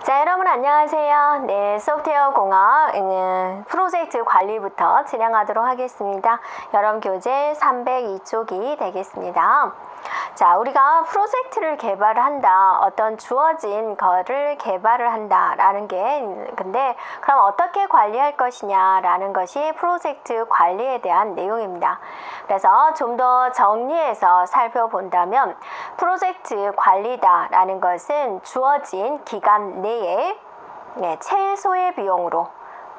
자, 여러분 안녕하세요. 네, 소프트웨어 공학 프로젝트 관리부터 진행하도록 하겠습니다. 여러분 교재 302쪽이 되겠습니다. 자, 우리가 프로젝트를 개발을 한다. 어떤 주어진 거를 개발을 한다라는 게 근데 그럼 어떻게 관리할 것이냐라는 것이 프로젝트 관리에 대한 내용입니다. 그래서 좀 더 정리해서 살펴본다면 프로젝트 관리다라는 것은 주어진 기간 내에 최소의 비용으로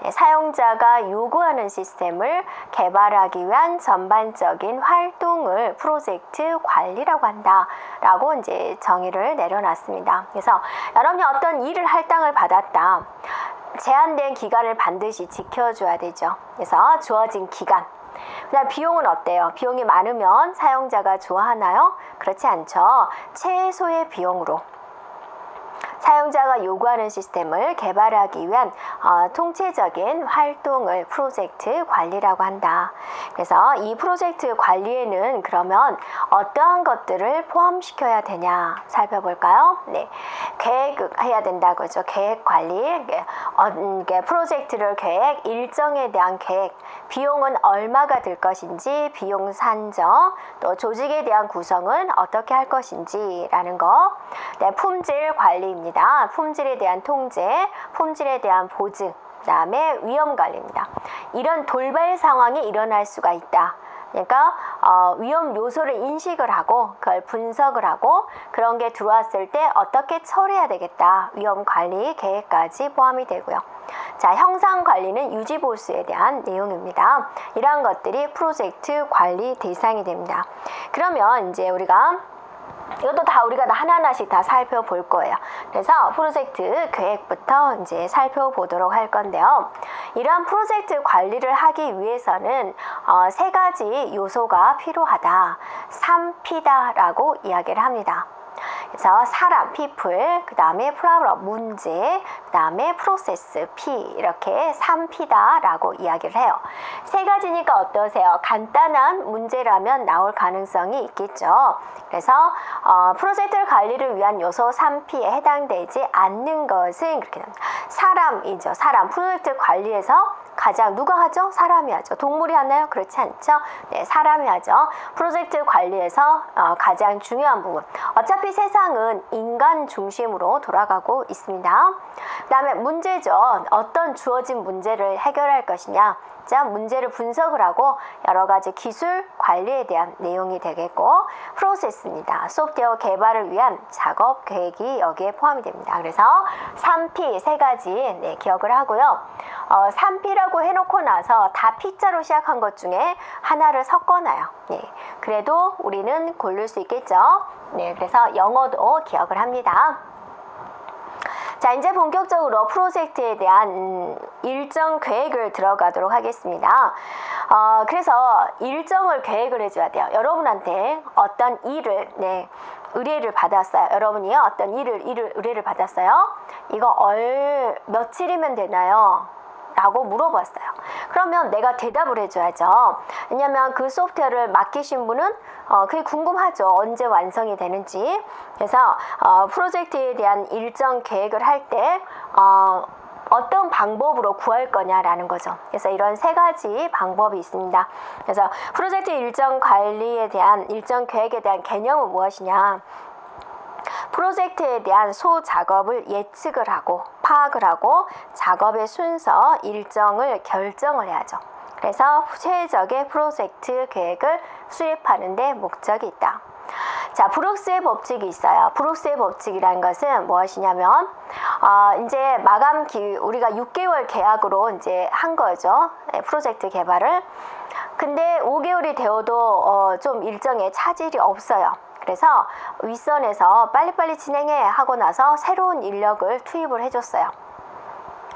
사용자가 요구하는 시스템을 개발하기 위한 전반적인 활동을 프로젝트 관리라고 한다라고 이제 정의를 내려놨습니다. 그래서 여러분이 어떤 일을 할당을 받았다. 제한된 기간을 반드시 지켜줘야 되죠. 그래서 주어진 기간. 그다음 비용은 어때요? 비용이 많으면 사용자가 좋아하나요? 그렇지 않죠. 최소의 비용으로 사용자가 요구하는 시스템을 개발하기 위한 통체적인 활동을 프로젝트 관리라고 한다. 그래서 이 프로젝트 관리에는 그러면 어떠한 것들을 포함시켜야 되냐 살펴볼까요? 네, 계획해야 된다고 하죠. 계획 관리, 프로젝트를 계획, 일정에 대한 계획, 비용은 얼마가 들 것인지 비용 산정, 또 조직에 대한 구성은 어떻게 할 것인지라는 거. 네, 품질 관리입니다. 품질에 대한 통제, 품질에 대한 보증, 그 다음에 위험 관리입니다. 이런 돌발 상황이 일어날 수가 있다. 그러니까 위험 요소를 인식을 하고 그걸 분석을 하고 그런 게 들어왔을 때 어떻게 처리해야 되겠다. 위험 관리 계획까지 포함이 되고요. 자, 형상 관리는 유지 보수에 대한 내용입니다. 이러한 것들이 프로젝트 관리 대상이 됩니다. 그러면 이제 우리가 이것도 다 우리가 하나하나씩 다 살펴볼 거예요. 그래서 프로젝트 계획부터 이제 살펴보도록 할 건데요. 이러한 프로젝트 관리를 하기 위해서는 세 가지 요소가 필요하다. 3P다라고 이야기를 합니다. 그래서 사람, people, 그 다음에 problem, 문제, 그 다음에 process, P 이렇게 3P다라고 이야기를 해요. 세 가지니까 어떠세요? 간단한 문제라면 나올 가능성이 있겠죠. 그래서 프로젝트 관리를 위한 요소 3P에 해당되지 않는 것은 그렇게 됩니다. 사람이죠. 사람, 프로젝트 관리에서 가장 누가 하죠? 사람이 하죠. 동물이 하나요? 그렇지 않죠? 네, 사람이 하죠. 프로젝트 관리에서 가장 중요한 부분. 어차피 세상은 인간 중심으로 돌아가고 있습니다. 그 다음에 문제죠. 어떤 주어진 문제를 해결할 것이냐. 자, 문제를 분석을 하고 여러 가지 기술 관리에 대한 내용이 되겠고, 프로세스입니다. 소프트웨어 개발을 위한 작업 계획이 여기에 포함이 됩니다. 그래서 3P 세 가지 기억을 하고요. 3P라고 해놓고 나서 다 P자로 시작한 것 중에 하나를 섞어놔요. 그래도 우리는 고를 수 있겠죠. 그래서 영어도 기억을 합니다. 자, 이제 본격적으로 프로젝트에 대한 일정 계획을 들어가도록 하겠습니다. 그래서 일정을 계획을 해줘야 돼요. 여러분한테 어떤 일을, 의뢰를 받았어요. 여러분이요, 어떤 의뢰를 받았어요. 이거 며칠이면 되나요? 라고 물어봤어요. 그러면 내가 대답을 해줘야죠. 왜냐면 그 소프트웨어를 맡기신 분은 그게 궁금하죠. 언제 완성이 되는지. 그래서 프로젝트에 대한 일정 계획을 할 때 어떤 방법으로 구할 거냐라는 거죠. 그래서 이런 세 가지 방법이 있습니다. 그래서 프로젝트 일정 관리에 대한 일정 계획에 대한 개념은 무엇이냐? 프로젝트에 대한 소작업을 예측을 하고 파악을 하고 작업의 순서, 일정을 결정을 해야죠. 그래서 최적의 프로젝트 계획을 수립하는 데 목적이 있다. 자, 브룩스의 법칙이 있어요. 브룩스의 법칙이라는 것은 무엇이냐면 이제 마감 우리가 6개월 계약으로 이제 한 거죠. 프로젝트 개발을. 근데 5개월이 되어도 좀 일정에 차질이 없어요. 그래서 윗선에서 빨리빨리 진행해 하고 나서 새로운 인력을 투입을 해줬어요.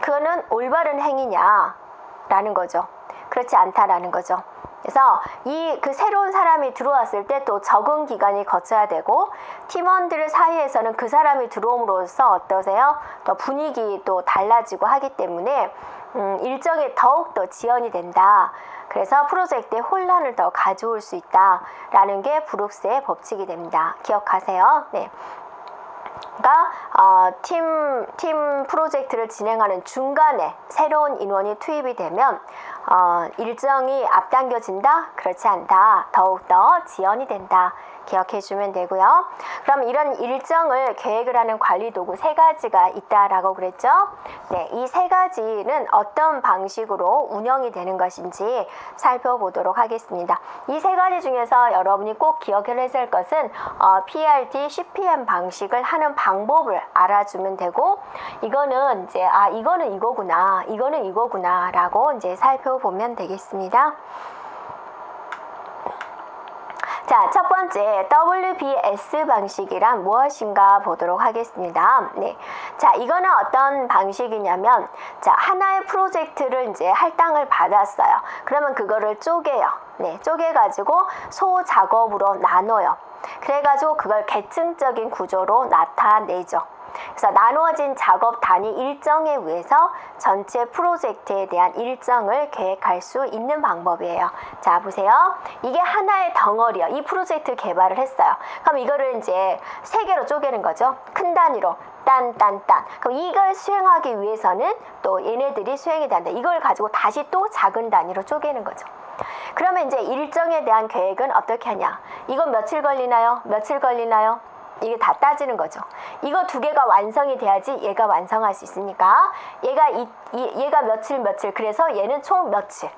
그거는 올바른 행위냐라는 거죠. 그렇지 않다라는 거죠. 그래서 그 새로운 사람이 들어왔을 때 또 적응 기간이 거쳐야 되고, 팀원들 사이에서는 그 사람이 들어옴으로써 어떠세요? 또 분위기도 달라지고 하기 때문에 일정이 더욱더 지연이 된다. 그래서 프로젝트에 혼란을 더 가져올 수 있다라는 게 브룩스의 법칙이 됩니다. 기억하세요. 그러니까 팀 프로젝트를 진행하는 중간에 새로운 인원이 투입이 되면 일정이 앞당겨진다? 그렇지 않다. 더욱더 지연이 된다. 기억해 주면 되고요. 그럼 이런 일정을 계획을 하는 관리 도구 세 가지가 있다라고 그랬죠? 네, 이 세 가지는 어떤 방식으로 운영이 되는 것인지 살펴보도록 하겠습니다. 이 세 가지 중에서 여러분이 꼭 기억을 해야 할 것은 PRT, CPM 방식을 하는 방법을 알아주면 되고, 이거는 이제 이거는 이거구나, 이거는 이거구나라고 이제 살펴보면 되겠습니다. 자, 첫 번째 WBS 방식이란 무엇인가 보도록 하겠습니다. 네. 자, 이거는 어떤 방식이냐면, 자, 하나의 프로젝트를 이제 할당을 받았어요. 그러면 그거를 쪼개요. 네, 쪼개가지고 소 작업으로 나눠요. 그래가지고 그걸 계층적인 구조로 나타내죠. 그래서 나누어진 작업 단위 일정에 의해서 전체 프로젝트에 대한 일정을 계획할 수 있는 방법이에요. 자, 보세요. 이게 하나의 덩어리요. 이 프로젝트 개발을 했어요. 그럼 이거를 이제 세 개로 쪼개는 거죠. 큰 단위로. 딴. 그럼 이걸 수행하기 위해서는 또 얘네들이 수행이 된다. 이걸 가지고 다시 또 작은 단위로 쪼개는 거죠. 그러면 이제 일정에 대한 계획은 어떻게 하냐? 이건 며칠 걸리나요? 며칠 걸리나요? 이게 다 따지는 거죠. 이거 두 개가 완성이 돼야지 얘가 완성할 수 있으니까 얘가 며칠 그래서 얘는 총 며칠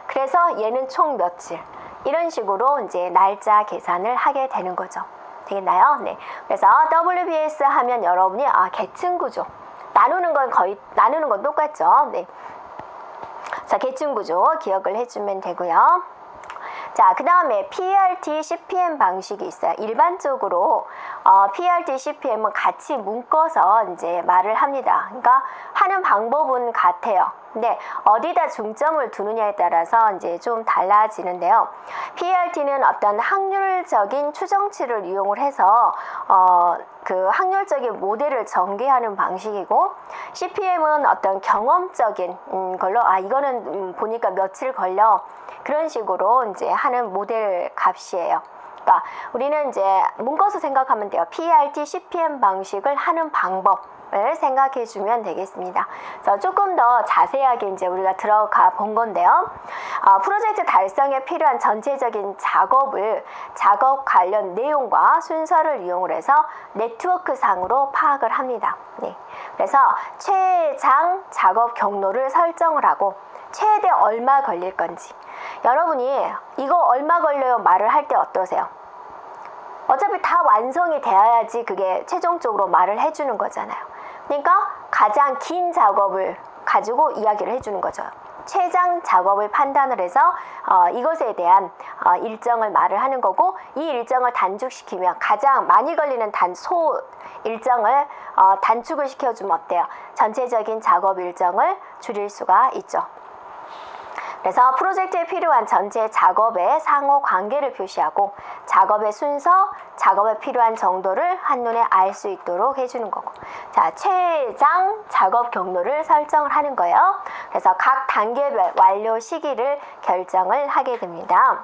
그래서 얘는 총 며칠, 이런 식으로 이제 날짜 계산을 하게 되는 거죠. 되겠나요? 네. 그래서 WBS 하면 여러분이 계층 구조 나누는 건 똑같죠. 네. 자, 계층 구조 기억을 해주면 되고요. 자, 그 다음에 PRT, CPM 방식이 있어요. 일반적으로 PRT, CPM은 같이 묶어서 이제 말을 합니다. 그러니까 하는 방법은 같아요. 근데 어디다 중점을 두느냐에 따라서 이제 좀 달라지는데요. PRT는 어떤 확률적인 추정치를 이용을 해서 그 확률적인 모델을 전개하는 방식이고, CPM은 어떤 경험적인 걸로 이거는 보니까 며칠 걸려, 그런 식으로 이제 하는 모델 값이에요. 그러니까 우리는 이제 묶어서 생각하면 돼요. PRT, CPM 방식을 하는 방법을 생각해 주면 되겠습니다. 그래서 조금 더 자세하게 이제 우리가 들어가 본 건데요. 프로젝트 달성에 필요한 전체적인 작업 관련 내용과 순서를 이용을 해서 네트워크 상으로 파악을 합니다. 네. 그래서 최장 작업 경로를 설정을 하고 최대 얼마 걸릴 건지, 여러분이 이거 얼마 걸려요 말을 할 때 어떠세요? 어차피 다 완성이 되어야지 그게 최종적으로 말을 해주는 거잖아요. 그러니까 가장 긴 작업을 가지고 이야기를 해주는 거죠. 최장 작업을 판단을 해서 이것에 대한 일정을 말을 하는 거고, 이 일정을 단축시키면 가장 많이 걸리는 소 일정을 단축을 시켜주면 어때요? 전체적인 작업 일정을 줄일 수가 있죠. 그래서 프로젝트에 필요한 전체 작업의 상호 관계를 표시하고 작업의 순서, 작업에 필요한 정도를 한눈에 알 수 있도록 해주는 거고, 자, 최장 작업 경로를 설정을 하는 거예요. 그래서 각 단계별 완료 시기를 결정을 하게 됩니다.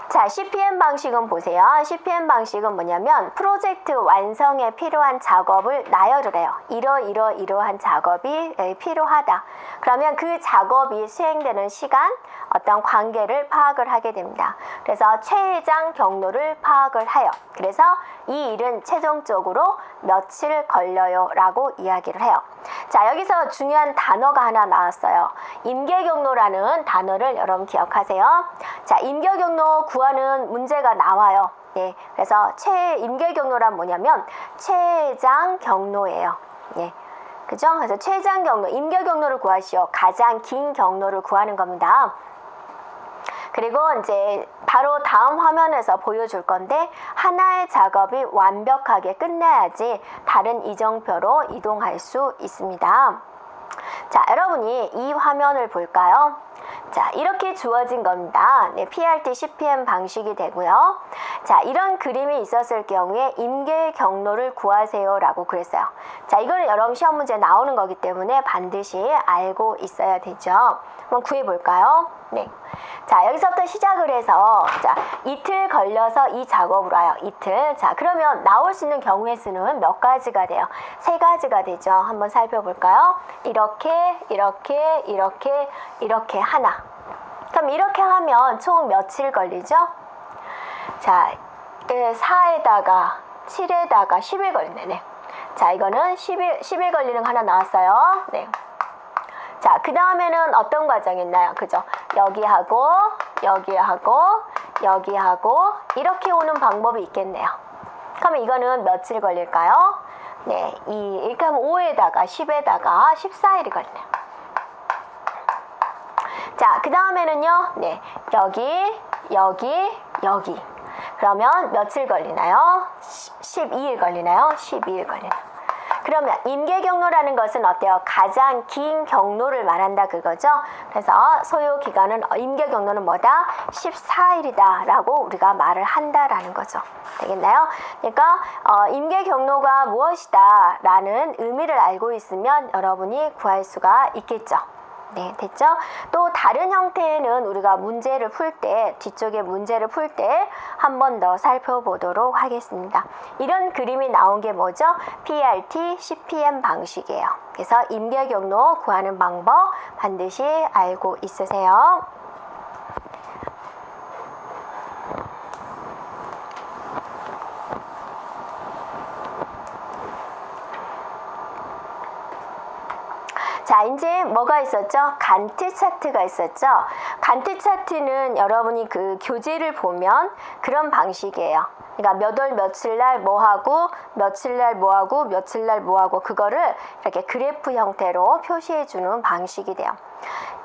자, CPM 방식은 보세요. CPM 방식은 뭐냐면 프로젝트 완성에 필요한 작업을 나열을 해요. 이러한 작업이 필요하다. 그러면 그 작업이 수행되는 시간, 어떤 관계를 파악을 하게 됩니다. 그래서 최장 경로를 파악을 해요. 그래서 이 일은 최종적으로 며칠 걸려요 라고 이야기를 해요. 자, 여기서 중요한 단어가 하나 나왔어요. 임계경로라는 단어를 여러분 기억하세요. 자, 임계경로 구하는 문제가 나와요. 예, 그래서 임계경로란 뭐냐면 최장 경로예요. 예, 그죠? 그래서 최장 경로, 임계경로를 구하시오. 가장 긴 경로를 구하는 겁니다. 그리고 이제 바로 다음 화면에서 보여줄 건데, 하나의 작업이 완벽하게 끝나야지 다른 이정표로 이동할 수 있습니다. 자, 여러분이 이 화면을 볼까요? 자, 이렇게 주어진 겁니다. 네, PRT, CPM 방식이 되고요. 자, 이런 그림이 있었을 경우에 임계 경로를 구하세요 라고 그랬어요. 자, 이거는 여러분 시험 문제 나오는 거기 때문에 반드시 알고 있어야 되죠. 한번 구해 볼까요? 네. 자, 여기서부터 시작을 해서 자, 이틀 걸려서 이 작업을 와요. 이틀. 자, 그러면 나올 수 있는 경우의 수는 몇 가지가 돼요? 3가지가 되죠. 한번 살펴볼까요? 이렇게, 이렇게, 이렇게, 이렇게 하나. 그럼 이렇게 하면 총 며칠 걸리죠? 자, 4에다가 7에다가 10일 걸리네. 네. 자, 이거는 10일 걸리는 거 하나 나왔어요. 네. 자, 그 다음에는 어떤 과정이 있나요? 그죠? 여기하고, 여기하고, 여기하고, 이렇게 오는 방법이 있겠네요. 그러면 이거는 며칠 걸릴까요? 네, 이렇게 하면 5에다가 10에다가 14일이 걸리네요. 자, 그 다음에는요, 네, 여기, 여기, 여기. 그러면 며칠 걸리나요? 12일 걸리나요? 12일 걸리나요? 그러면 임계 경로라는 것은 어때요? 가장 긴 경로를 말한다 그거죠. 그래서 소요 기간은 임계 경로는 뭐다? 14일이다 라고 우리가 말을 한다라는 거죠. 되겠나요? 그러니까 임계 경로가 무엇이다 라는 의미를 알고 있으면 여러분이 구할 수가 있겠죠. 네, 됐죠? 또 다른 형태는 우리가 문제를 풀 때, 뒤쪽에 문제를 풀 때 한 번 더 살펴보도록 하겠습니다. 이런 그림이 나온 게 뭐죠? PRT, CPM 방식이에요. 그래서 임계 경로 구하는 방법 반드시 알고 있으세요. 자, 이제 뭐가 있었죠? 간트 차트가 있었죠? 간트 차트는 여러분이 그 교재를 보면 그런 방식이에요. 그러니까 몇 월 며칠 날 뭐하고, 며칠 날 뭐하고, 며칠 날 뭐하고, 그거를 이렇게 그래프 형태로 표시해 주는 방식이 돼요.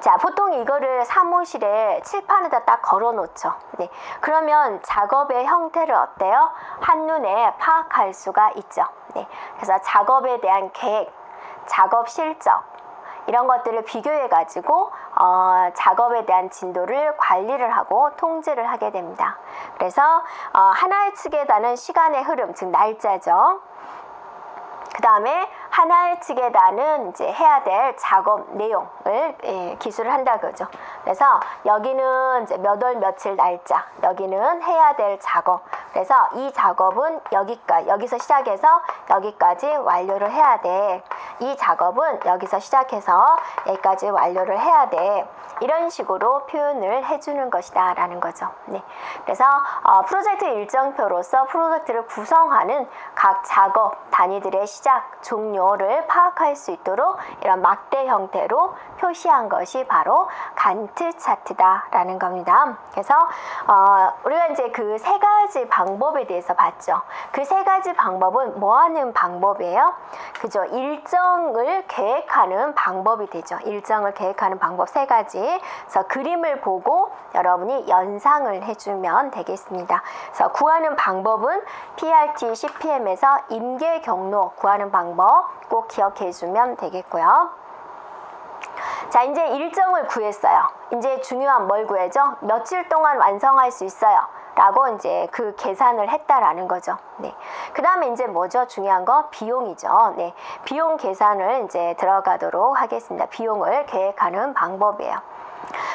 자, 보통 이거를 사무실에 칠판에다 딱 걸어 놓죠. 네. 그러면 작업의 형태를 어때요? 한눈에 파악할 수가 있죠. 네. 그래서 작업에 대한 계획, 작업 실적, 이런 것들을 비교해 가지고 작업에 대한 진도를 관리를 하고 통제를 하게 됩니다. 그래서 하나의 측에 다는 시간의 흐름, 즉 날짜죠. 그 다음에 하나의 측에 다는 이제 해야 될 작업 내용을 기술을 한다 그러죠. 그래서 여기는 이제 몇 월 며칠 날짜, 여기는 해야 될 작업. 그래서 이 작업은 여기서 시작해서 여기까지 완료를 해야 돼. 이 작업은 여기서 시작해서 여기까지 완료를 해야 돼. 이런 식으로 표현을 해주는 것이다 라는 거죠. 네. 그래서 프로젝트 일정표로서 프로젝트를 구성하는 각 작업 단위들의 시작, 종료를 파악할 수 있도록 이런 막대 형태로 표시한 것이 바로 간트 차트다 라는 겁니다. 그래서 우리가 이제 그 3가지 방법에 대해서 봤죠. 그 3가지 방법은 뭐 하는 방법이에요? 그죠? 일정을 계획하는 방법이 되죠. 일정을 계획하는 방법 3가지. 그래서 그림을 보고 여러분이 연상을 해주면 되겠습니다. 그래서 구하는 방법은 PRT, CPM에서 임계 경로 구하는 방법 꼭 기억해 주면 되겠고요. 자, 이제 일정을 구했어요. 이제 중요한 뭘 구해죠? 며칠 동안 완성할 수 있어요. 라고 이제 그 계산을 했다라는 거죠. 네. 그 다음에 이제 뭐죠? 중요한 거 비용이죠. 네. 비용 계산을 이제 들어가도록 하겠습니다. 비용을 계획하는 방법이에요.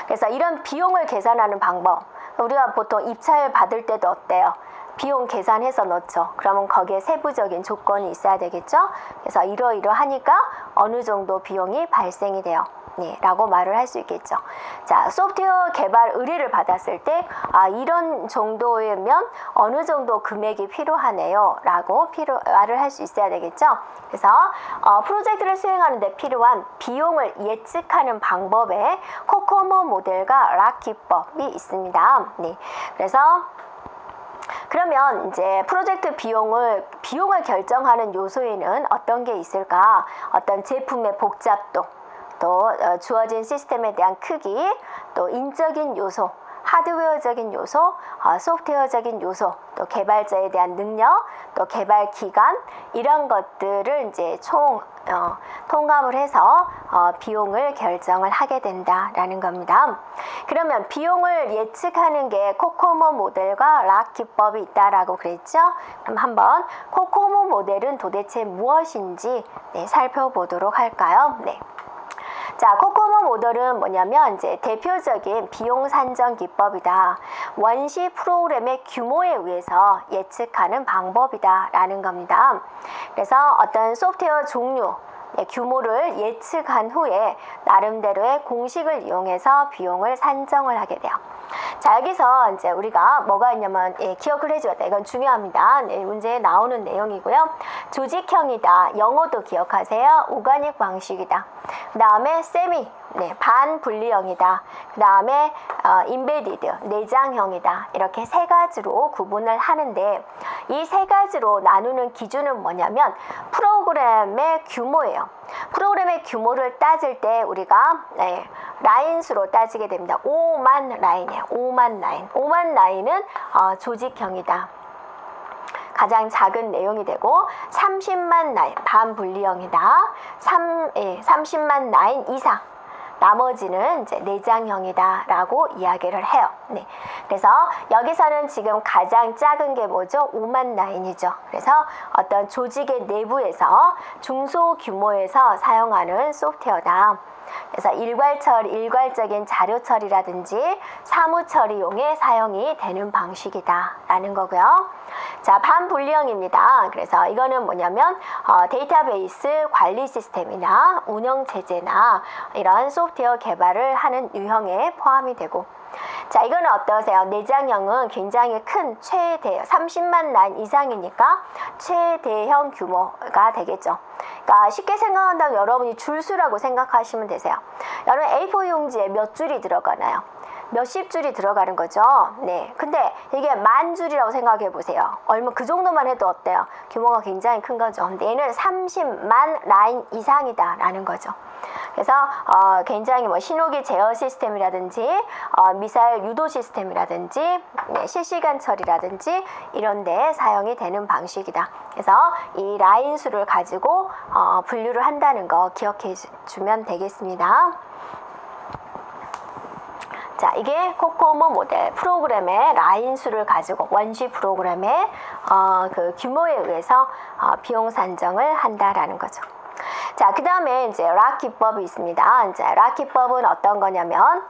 그래서 이런 비용을 계산하는 방법, 우리가 보통 입찰 받을 때도 어때요? 비용 계산해서 넣죠. 그러면 거기에 세부적인 조건이 있어야 되겠죠. 그래서 이러이러하니까 어느 정도 비용이 발생이 돼요. 네, 라고 말을 할 수 있겠죠. 자, 소프트웨어 개발 의뢰를 받았을 때 이런 정도면 어느 정도 금액이 필요하네요 라고 말을 할 수 있어야 되겠죠. 그래서 프로젝트를 수행하는 데 필요한 비용을 예측하는 방법에 코코모 모델과 락 기법이 있습니다. 네, 그래서 그러면 이제 프로젝트 비용을 결정하는 요소에는 어떤 게 있을까? 어떤 제품의 복잡도, 또 주어진 시스템에 대한 크기, 또 인적인 요소, 하드웨어적인 요소, 소프트웨어적인 요소, 또 개발자에 대한 능력, 또 개발 기간, 이런 것들을 이제 총 통합을 해서 비용을 결정을 하게 된다라는 겁니다. 그러면 비용을 예측하는 게 코코모 모델과 락 기법이 있다라고 그랬죠? 그럼 한번 코코모 모델은 도대체 무엇인지 살펴보도록 할까요? 네. 자, 코코모 모델은 뭐냐면 이제 대표적인 비용 산정 기법이다. 원시 프로그램의 규모에 의해서 예측하는 방법이다라는 겁니다. 그래서 어떤 소프트웨어 종류 규모를 예측한 후에 나름대로의 공식을 이용해서 비용을 산정을 하게 돼요. 자, 여기서 이제 우리가 뭐가 있냐면 기억을 해줘야 돼. 이건 중요합니다. 문제에 나오는 내용이고요. 조직형이다. 영어도 기억하세요. 오가닉 방식이다. 그 다음에 세미, 반분리형이다. 그 다음에 인베디드, 내장형이다. 이렇게 세 가지로 구분을 하는데 이 세 가지로 나누는 기준은 뭐냐면 프로그램의 규모예요. 프로그램의 규모를 따질 때 우리가 라인 수로 따지게 됩니다. 5만 라인이에요. 5만 라인. 5만 라인은 조직형이다. 가장 작은 내용이 되고 30만 라인 반분리형이다. 30만 라인 이상 나머지는 이제 내장형이다라고 이야기를 해요. 네. 그래서 여기서는 지금 가장 작은 게 뭐죠? 5만 라인이죠. 그래서 어떤 조직의 내부에서 중소 규모에서 사용하는 소프트웨어다. 그래서 일괄적인 자료 처리라든지 사무 처리용에 사용이 되는 방식이다라는 거고요. 자, 반분리형입니다. 그래서 이거는 뭐냐면 데이터베이스 관리 시스템이나 운영 체제나 이런 소프트웨어 개발을 하는 유형에 포함이 되고, 자, 이거는 어떠세요? 내장형은 굉장히 큰 최대 30만 라인 이상이니까 최대형 규모가 되겠죠. 그러니까 쉽게 생각한다면 여러분이 줄수라고 생각하시면 되세요. 여러분 A4 용지에 몇 줄이 들어가나요? 몇십 줄이 들어가는 거죠. 네. 근데 이게 만 줄이라고 생각해 보세요. 얼마 그 정도만 해도 어때요? 규모가 굉장히 큰 거죠. 근데 얘는 30만 라인 이상이다라는 거죠. 그래서 굉장히 뭐 신호기 제어 시스템이라든지 미사일 유도 시스템이라든지 실시간 처리라든지 이런 데 사용이 되는 방식이다. 그래서 이 라인 수를 가지고 분류를 한다는 거 기억해 주면 되겠습니다. 자, 이게 코코모 모델 프로그램의 라인 수를 가지고 원시 프로그램의 그 규모에 의해서 비용 산정을 한다라는 거죠. 자, 그 다음에 이제 락 기법이 있습니다. 이제 락 기법은 어떤 거냐면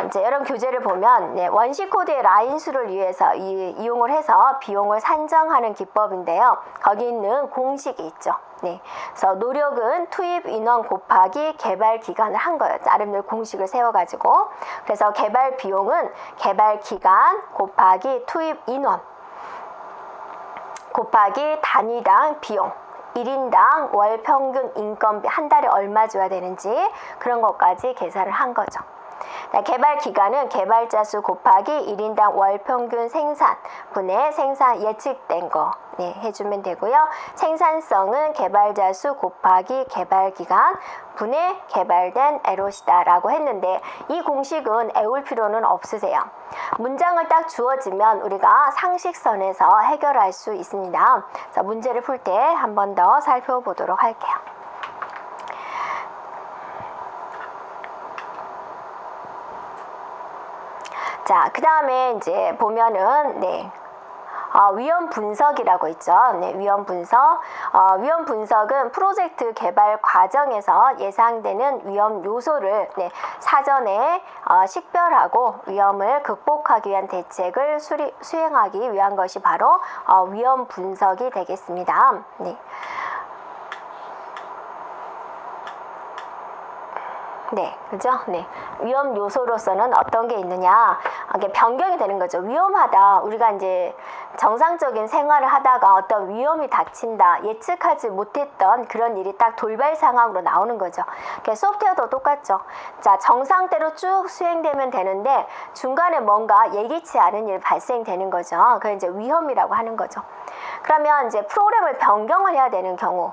이제 여러분 교재를 보면 원시 코드의 라인 수를 위해서 이용을 해서 비용을 산정하는 기법인데요. 거기 있는 공식이 있죠. 네. 그래서 노력은 투입 인원 곱하기 개발 기간을 한 거예요. 나름대로 공식을 세워가지고. 그래서 개발 비용은 개발 기간 곱하기 투입 인원 곱하기 단위당 비용 1인당 월 평균 인건비 한 달에 얼마 줘야 되는지 그런 것까지 계산을 한 거죠. 개발 기간은 개발자 수 곱하기 1인당 월 평균 생산 분의 생산 예측된 거 해주면 되고요. 생산성은 개발자 수 곱하기 개발 기간 분의 개발된 에롯이다 라고 했는데 이 공식은 애울 필요는 없으세요. 문장을 딱 주어지면 우리가 상식선에서 해결할 수 있습니다. 그래서 문제를 풀 때 한 번 더 살펴보도록 할게요. 자, 그 다음에 이제 보면은 위험 분석이라고 있죠. 위험 분석. 위험 분석은 프로젝트 개발 과정에서 예상되는 위험 요소를 사전에 식별하고 위험을 극복하기 위한 대책을 수행하기 위한 것이 바로 위험 분석이 되겠습니다. 그죠? 위험 요소로서는 어떤 게 있느냐? 이게 변경이 되는 거죠. 위험하다. 우리가 이제 정상적인 생활을 하다가 어떤 위험이 닥친다. 예측하지 못했던 그런 일이 딱 돌발 상황으로 나오는 거죠. 소프트웨어도 똑같죠. 자, 정상대로 쭉 수행되면 되는데 중간에 뭔가 예기치 않은 일 발생되는 거죠. 그게 이제 위험이라고 하는 거죠. 그러면 이제 프로그램을 변경을 해야 되는 경우.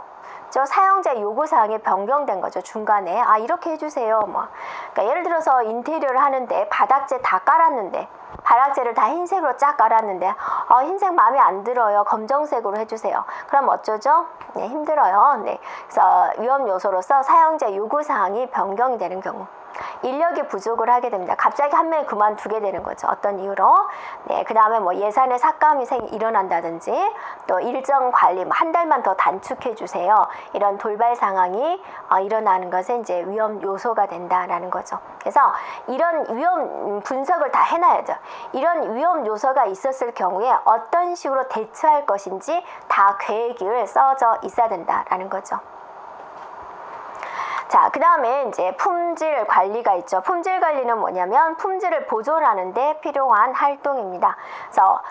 사용자 요구사항이 변경된 거죠. 중간에 이렇게 해주세요. 그러니까 예를 들어서 인테리어를 하는데 바닥재 다 깔았는데 발악제를 다 흰색으로 쫙 깔았는데 흰색 마음에 안 들어요. 검정색으로 해주세요. 그럼 어쩌죠? 네, 힘들어요. 네, 그래서 위험 요소로서 사용자 요구사항이 변경이 되는 경우, 인력이 부족을 하게 됩니다. 갑자기 한 명이 그만두게 되는 거죠. 어떤 이유로? 네, 그 다음에 뭐 예산의 삭감이 일어난다든지, 또 일정 관리 한 달만 더 단축해 주세요. 이런 돌발 상황이 일어나는 것은 이제 위험 요소가 된다라는 거죠. 그래서 이런 위험 분석을 다 해놔야죠. 이런 위험 요소가 있었을 경우에 어떤 식으로 대처할 것인지 다 계획을 써져 있어야 된다라는 거죠. 자, 그 다음에 이제 품질 관리가 있죠. 품질 관리는 뭐냐면 품질을 보존하는 데 필요한 활동입니다. 그래서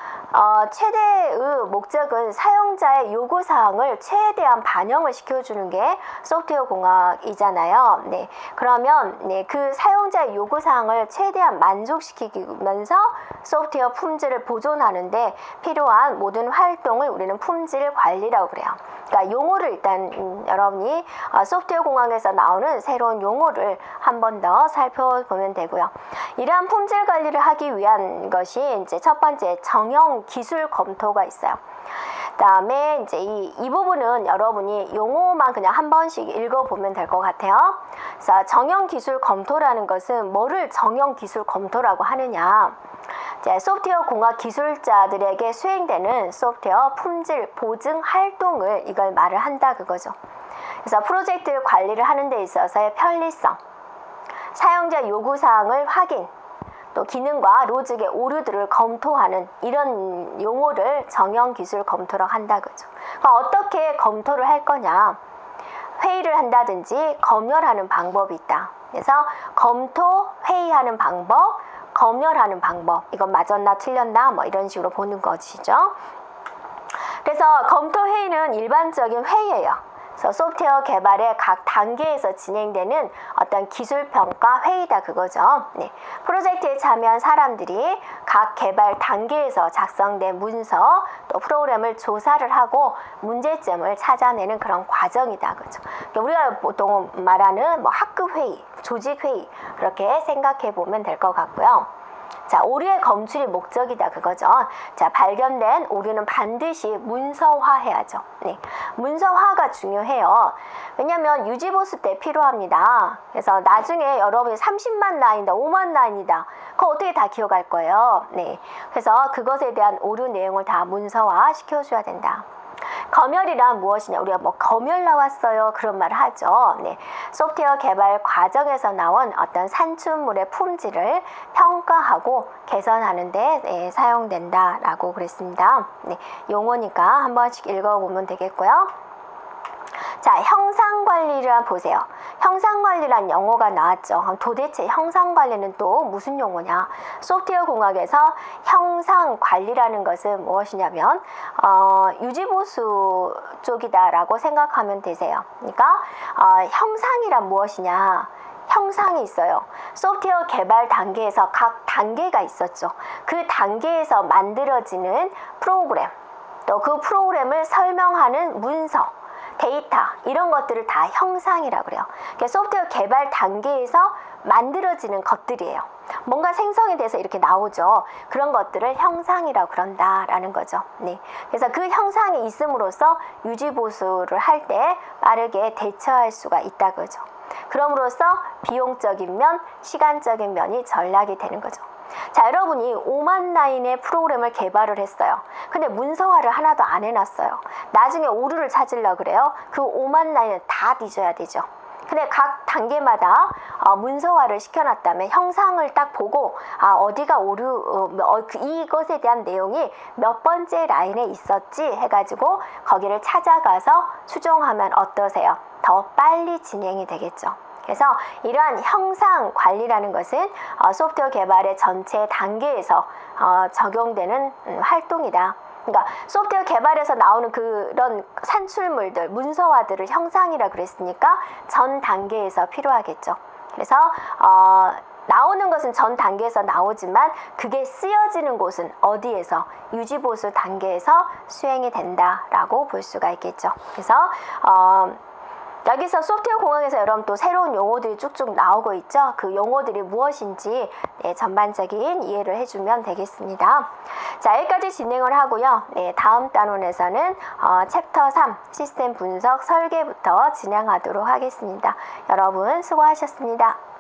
최대의 목적은 사용자의 요구사항을 최대한 반영을 시켜주는 게 소프트웨어 공학이잖아요. 네, 그러면 그 사용자의 요구사항을 최대한 만족시키면서 소프트웨어 품질을 보존하는 데 필요한 모든 활동을 우리는 품질 관리라고 그래요. 그러니까 용어를 일단 여러분이 소프트웨어 공학에서 나오는 새로운 용어를 한 번 더 살펴보면 되고요. 이러한 품질 관리를 하기 위한 것이 이제 첫 번째 정형 기술 검토가 있어요. 그다음에 이제 이 부분은 여러분이 용어만 그냥 한 번씩 읽어보면 될 것 같아요. 그래서 정형 기술 검토라는 것은 뭐를 정형 기술 검토라고 하느냐? 소프트웨어 공학 기술자들에게 수행되는 소프트웨어 품질 보증 활동을 이걸 말을 한다 그거죠. 그래서 프로젝트 관리를 하는 데 있어서의 편리성, 사용자 요구사항을 확인, 또 기능과 로직의 오류들을 검토하는 이런 용어를 정형 기술 검토라고 한다 그죠. 어떻게 검토를 할 거냐? 회의를 한다든지 검열하는 방법이 있다. 그래서 검토, 회의하는 방법, 검열하는 방법, 이건 맞았나 틀렸나 뭐 이런 식으로 보는 것이죠. 그래서 검토 회의는 일반적인 회의예요. 그래서 소프트웨어 개발의 각 단계에서 진행되는 어떤 기술 평가 회의다 그거죠. 네. 프로젝트에 참여한 사람들이 각 개발 단계에서 작성된 문서 또 프로그램을 조사를 하고 문제점을 찾아내는 그런 과정이다 그죠. 우리가 보통 말하는 뭐 학급 회의, 조직 회의 그렇게 생각해 보면 될 것 같고요. 자, 오류의 검출이 목적이다 그거죠. 자, 발견된 오류는 반드시 문서화해야죠. 네, 문서화가 중요해요. 왜냐하면 유지보수 때 필요합니다. 그래서 나중에 여러분이 30만 라인이다, 5만 라인이다, 그거 어떻게 다 기억할 거예요? 네, 그래서 그것에 대한 오류 내용을 다 문서화 시켜줘야 된다. 검열이란 무엇이냐? 우리가 뭐 검열 나왔어요 그런 말을 하죠. 네, 소프트웨어 개발 과정에서 나온 어떤 산출물의 품질을 평가하고 개선하는 데 사용된다라고 그랬습니다. 네, 용어니까 한 번씩 읽어보면 되겠고요. 자, 형상관리를 보세요. 형상관리란 용어가 나왔죠. 그럼 도대체 형상관리는 또 무슨 용어냐? 소프트웨어 공학에서 형상관리라는 것은 무엇이냐면 유지보수 쪽이다라고 생각하면 되세요. 그러니까 형상이란 무엇이냐? 형상이 있어요. 소프트웨어 개발 단계에서 각 단계가 있었죠. 그 단계에서 만들어지는 프로그램, 또 그 프로그램을 설명하는 문서, 데이터 이런 것들을 다 형상이라고 그래요. 그러니까 소프트웨어 개발 단계에서 만들어지는 것들이에요. 뭔가 생성이 돼서 이렇게 나오죠. 그런 것들을 형상이라고 그런다라는 거죠. 네. 그래서 그 형상이 있음으로써 유지보수를 할 때 빠르게 대처할 수가 있다 그죠. 그럼으로써 비용적인 면, 시간적인 면이 전락이 되는 거죠. 자, 여러분이 5만 라인의 프로그램을 개발을 했어요. 근데 문서화를 하나도 안 해놨어요. 나중에 오류를 찾으려고 그래요. 그 5만 라인을 다 뒤져야 되죠. 근데 각 단계마다 문서화를 시켜놨다면 형상을 딱 보고 어디가 오류, 이것에 대한 내용이 몇 번째 라인에 있었지 해가지고 거기를 찾아가서 수정하면 어떠세요? 더 빨리 진행이 되겠죠. 그래서 이러한 형상 관리라는 것은 소프트웨어 개발의 전체 단계에서 적용되는 활동이다. 그러니까 소프트웨어 개발에서 나오는 그런 산출물들, 문서화들을 형상이라 그랬으니까 전 단계에서 필요하겠죠. 그래서 나오는 것은 전 단계에서 나오지만 그게 쓰여지는 곳은 어디에서? 유지보수 단계에서 수행이 된다라고 볼 수가 있겠죠. 그래서 여기서 소프트웨어 공학에서 여러분 또 새로운 용어들이 쭉쭉 나오고 있죠. 그 용어들이 무엇인지 전반적인 이해를 해주면 되겠습니다. 자, 여기까지 진행을 하고요. 다음 단원에서는 챕터 3 시스템 분석 설계부터 진행하도록 하겠습니다. 여러분 수고하셨습니다.